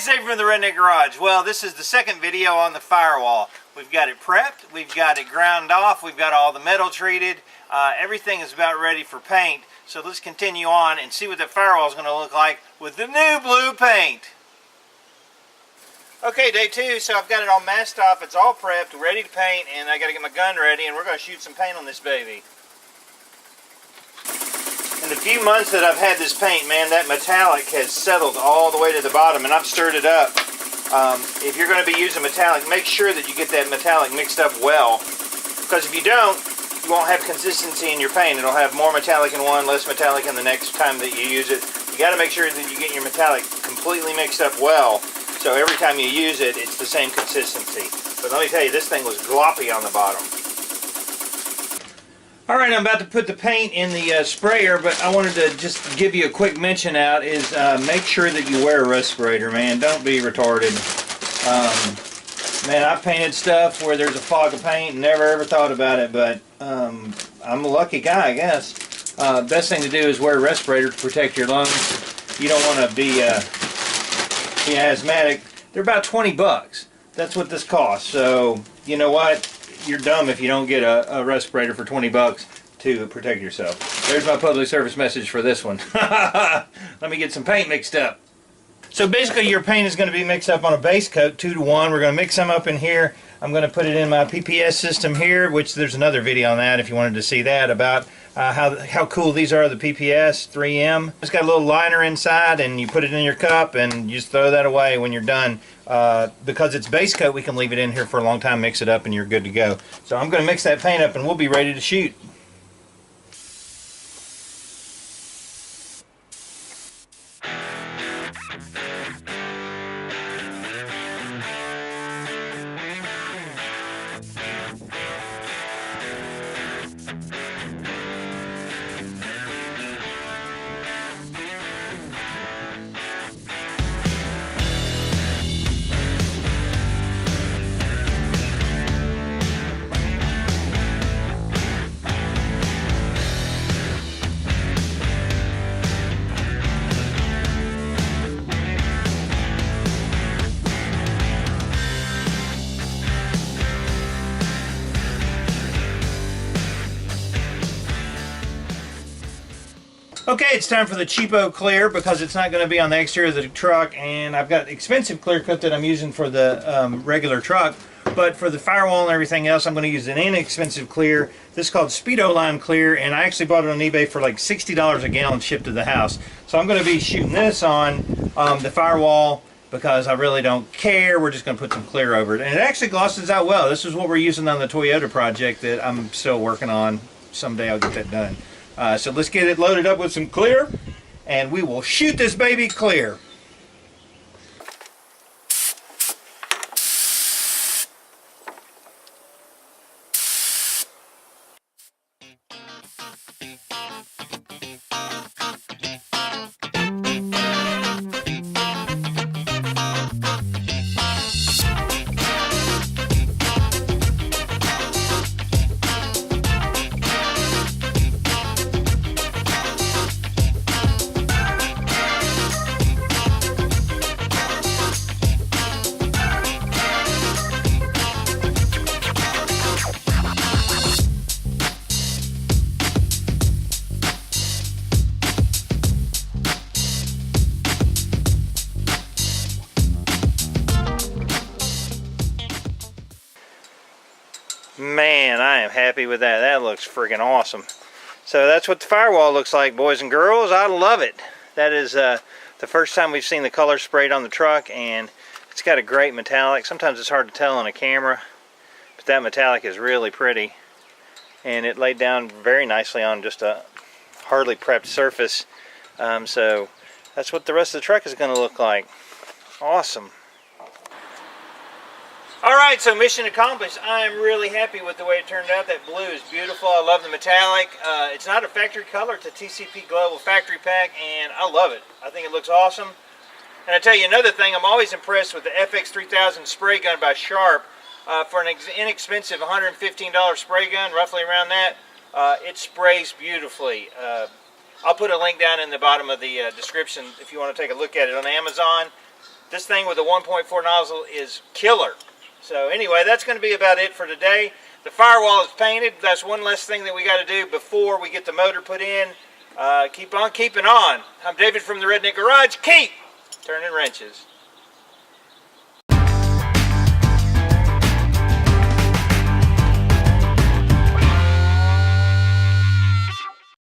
Dave from the Redneck Garage. Well, this is the second video on the Firewall. We've got it prepped, we've got it ground off, we've got all the metal treated. Everything is about ready for paint. So let's continue on and see what the Firewall is going to look like with the new blue paint. Okay, day two, so I've got it all masked off, it's all prepped, ready to paint, and I got to get my gun ready, and we're going to shoot some paint on this baby. In the few months that I've had this paint, man, that metallic has settled all the way to the bottom, and I've stirred it up. If you're going to be using metallic, make sure that you get that metallic mixed up well, because if you don't, you won't have consistency in your paint. It'll have more metallic in one, less metallic in the next time that you use it. You got to make sure that you get your metallic completely mixed up well, so every time you use it, it's the same consistency. But let me tell you, this thing was gloppy on the bottom. Alright, I'm about to put the paint in the sprayer, but I wanted to just give you a quick mention out is make sure that you wear a respirator, man. Don't be retarded. Man, I've painted stuff where there's a fog of paint and never ever thought about it, but I'm a lucky guy, I guess. Best thing to do is wear a respirator to protect your lungs. You don't want to be asthmatic. They're about 20 bucks. That's what this costs. So, you know what? You're dumb if you don't get a respirator for 20 bucks to protect yourself. There's my public service message for this one. Let me get some paint mixed up. So basically your paint is going to be mixed up on a base coat, 2 to 1. We're going to mix some up in here. I'm going to put it in my PPS system here, which there's another video on that if you wanted to see that, about how cool these are, the PPS 3M. It's got a little liner inside, and you put it in your cup and you just throw that away when you're done. Because it's base coat, we can leave it in here for a long time, mix it up, and you're good to go. So I'm going to mix that paint up and we'll be ready to shoot. Okay, it's time for the cheapo clear because it's not going to be on the exterior of the truck, and I've got expensive clear coat that I'm using for the regular truck, but for the Firewall and everything else I'm going to use an inexpensive clear. This is called Speedo Lime Clear, and I actually bought it on eBay for like $60 a gallon shipped to the house. So I'm going to be shooting this on the Firewall because I really don't care. We're just going to put some clear over it, and it actually glosses out well. This is what we're using on the Toyota project that I'm still working on. Someday I'll get that done. So let's get it loaded up with some clear, and we will shoot this baby clear. Man, I am happy with that. That looks freaking awesome. So that's what the Firewall looks like, boys and girls. I love it. That is the first time we've seen the color sprayed on the truck, and it's got a great metallic. Sometimes it's hard to tell on a camera, but that metallic is really pretty. And it laid down very nicely on just a hardly prepped surface. So that's what the rest of the truck is going to look like. Awesome. Alright, so mission accomplished. I'm really happy with the way it turned out. That blue is beautiful. I love the metallic. It's not a factory color. It's a TCP Global factory pack, and I love it. I think it looks awesome. And I tell you another thing, I'm always impressed with the FX3000 spray gun by Sharp. For an inexpensive $115 spray gun, roughly around that, it sprays beautifully. I'll put a link down in the bottom of the description if you want to take a look at it on Amazon. this thing with a 1.4 nozzle is killer. So anyway, that's going to be about it for today. The firewall is painted. That's one less thing that we got to do before we get the motor put in. Keep on keeping on. I'm David from the Redneck Garage. Keep turning wrenches.